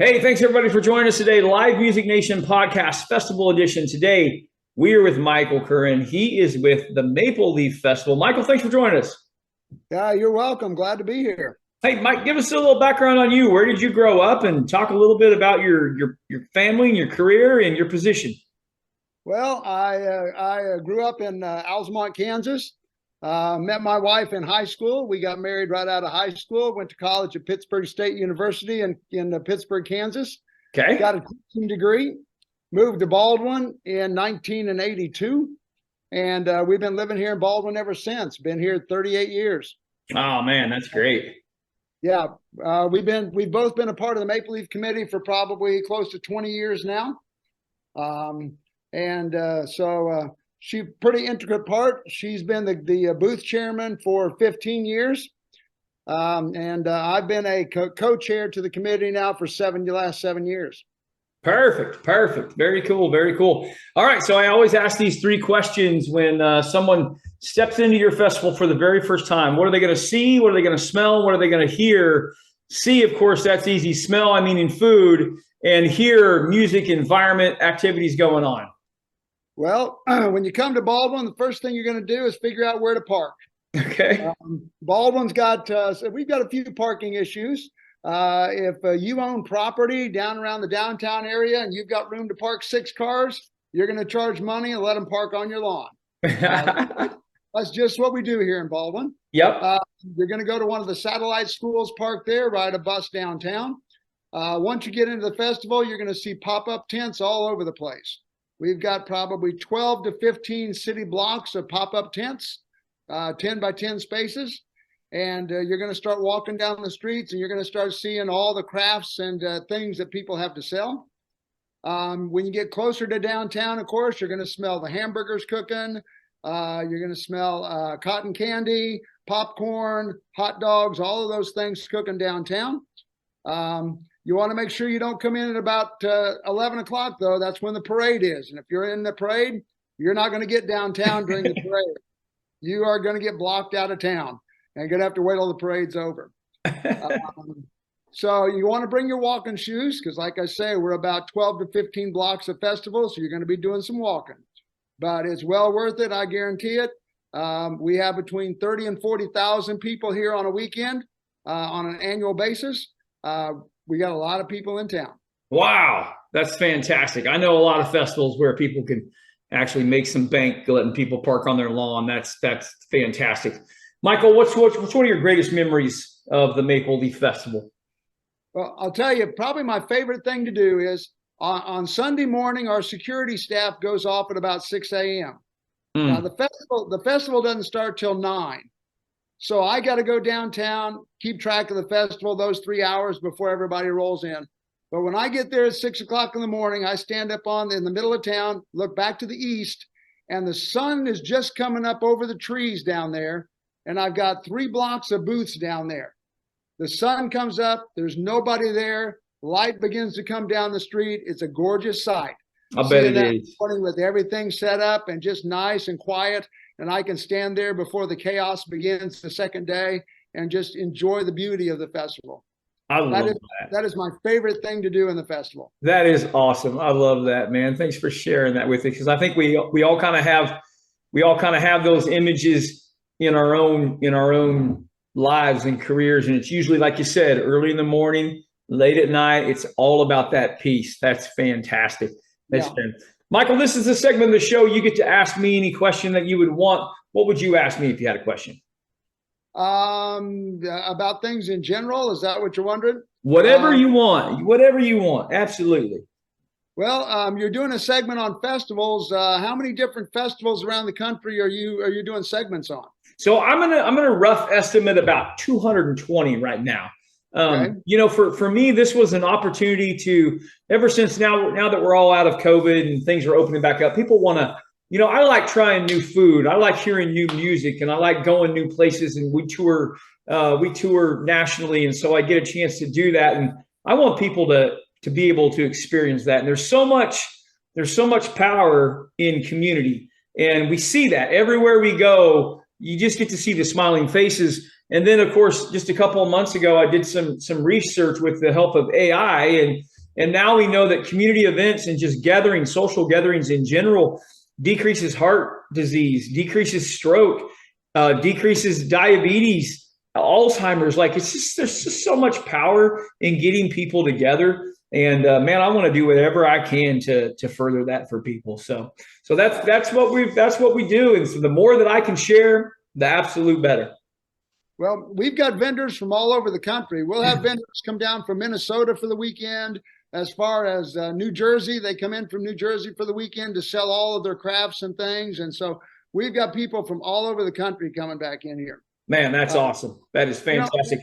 Hey, thanks everybody for joining us today. Live Music Nation Podcast Festival Edition. Today, we are with Michael Curran. He is with the Maple Leaf Festival. Michael, thanks for joining us. Yeah, you're welcome. Glad to be here. Hey, Mike, give us a little background on you. Where did you grow up? And talk a little bit about your family and your career and your position. Well, I grew up in Altamont, Kansas. Met my wife in high school. We got married right out of high school. Went to college at Pittsburgh State University in Pittsburgh, Kansas. Okay. Got a teaching degree. Moved to Baldwin in 1982, and we've been living here in Baldwin ever since. Been here 38 years. Oh man, that's great. Yeah, we've both been a part of the Maple Leaf Committee for probably close to 20 years now. So she's a pretty intricate part. She's been the booth chairman for 15 years. I've been a co-chair to the committee now for the last 7 years. Perfect. Very cool. All right. So I always ask these three questions when someone steps into your festival for the very first time. What are they going to see? What are they going to smell? What are they going to hear? See, of course, that's easy. Smell, I mean in food. And hear music, environment, activities going on. Well, when you come to Baldwin, the first thing you're going to do is figure out where to park. Okay. Baldwin's got, so we've got a few parking issues. If you own property down around the downtown area and you've got room to park 6 cars, you're going to charge money and let them park on your lawn. That's just what we do here in Baldwin. Yep. You're going to go to one of the satellite schools parked there, ride a bus downtown. Once you get into the festival, you're going to see pop-up tents all over the place. We've got probably 12 to 15 city blocks of pop-up tents, 10 by 10 spaces. And you're going to start walking down the streets and you're going to start seeing all the crafts and things that people have to sell. When you get closer to downtown, of course, you're going to smell the hamburgers cooking. You're going to smell cotton candy, popcorn, hot dogs, all of those things cooking downtown. You want to make sure you don't come in at about 11 o'clock, though. That's when the parade is. And if you're in the parade, you're not going to get downtown during the parade. You are going to get blocked out of town. And you're going to have to wait till the parade's over. So you want to bring your walking shoes because, like I say, we're about 12 to 15 blocks of festival, so you're going to be doing some walking. But it's well worth it, I guarantee it. We have between 30 and 40,000 people here on a weekend on an annual basis. We got a lot of people in town. Wow, that's fantastic. I know a lot of festivals where people can actually make some bank letting people park on their lawn. That's fantastic. Michael, what's one of your greatest memories of the Maple Leaf Festival? Well, I'll tell you, probably my favorite thing to do is on Sunday morning, our security staff goes off at about 6 a.m. Now, the festival doesn't start till 9. So I got to go downtown, keep track of the festival those 3 hours before everybody rolls in. But when I get there at 6 o'clock in the morning, I stand up in the middle of town, look back to the east, and the sun is just coming up over the trees down there. And I've got 3 blocks of booths down there. The sun comes up. There's nobody there. Light begins to come down the street. It's a gorgeous sight. I bet it is. Morning with everything set up and just nice and quiet. And I can stand there before the chaos begins the second day and just enjoy the beauty of the festival. I love that. That is my favorite thing to do in the festival. That is awesome. I love that, man. Thanks for sharing that with us because I think we all kind of have those images in our own lives and careers. And it's usually, like you said, early in the morning, late at night. It's all about that peace. That's fantastic. Michael, this is the segment of the show. You get to ask me any question that you would want. What would you ask me if you had a question? About things in general. Is that what you're wondering? Whatever you want. Absolutely. Well, you're doing a segment on festivals. How many different festivals around the country are you doing segments on? So I'm gonna rough estimate about 220 right now. Okay. For me, this was an opportunity to, ever since now that we're all out of COVID and things are opening back up, people want to, I like trying new food. I like hearing new music and I like going new places, and we tour nationally. And so I get a chance to do that. And I want people to be able to experience that. And there's so much power in community. And we see that everywhere we go. You just get to see the smiling faces. And then, of course, just a couple of months ago, I did some research with the help of AI, and And now we know that community events and just gatherings, social gatherings in general, decreases heart disease, decreases stroke, decreases diabetes, Alzheimer's. Like there's just so much power in getting people together. And man, I want to do whatever I can to further that for people. So that's what we do. And so the more that I can share, the absolute better. Well, we've got vendors from all over the country. We'll have vendors come down from Minnesota for the weekend. As far as New Jersey, they come in from New Jersey for the weekend to sell all of their crafts and things. And so we've got people from all over the country coming back in here. Man, that's awesome. That is fantastic.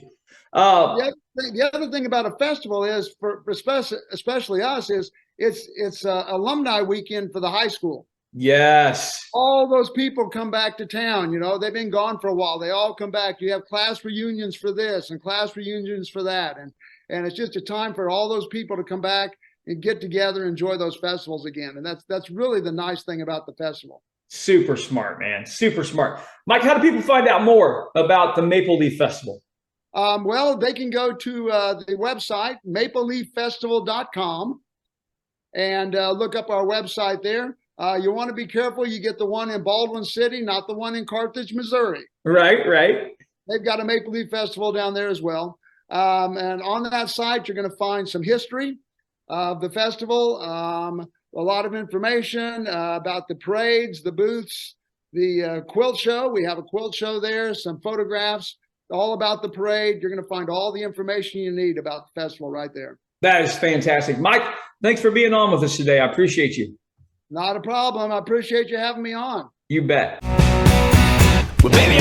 The other thing about a festival is, for especially us, is it's alumni weekend for the high school. Yes. All those people come back to town. You know, they've been gone for a while. They all come back. You have class reunions for this and class reunions for that. And it's just a time for all those people to come back and get together, enjoy those festivals again. And that's really the nice thing about the festival. Super smart, man. Super smart. Mike, how do people find out more about the Maple Leaf Festival? Well, they can go to the website, mapleleaffestival.com, and look up our website there. You want to be careful. You get the one in Baldwin City, not the one in Carthage, Missouri. Right. They've got a Maple Leaf Festival down there as well. And on that site, you're going to find some history of the festival, a lot of information about the parades, the booths, the quilt show. We have a quilt show there, some photographs, all about the parade. You're going to find all the information you need about the festival right there. That is fantastic. Mike, thanks for being on with us today. I appreciate you. Not a problem. I appreciate you having me on. You bet. Well, baby,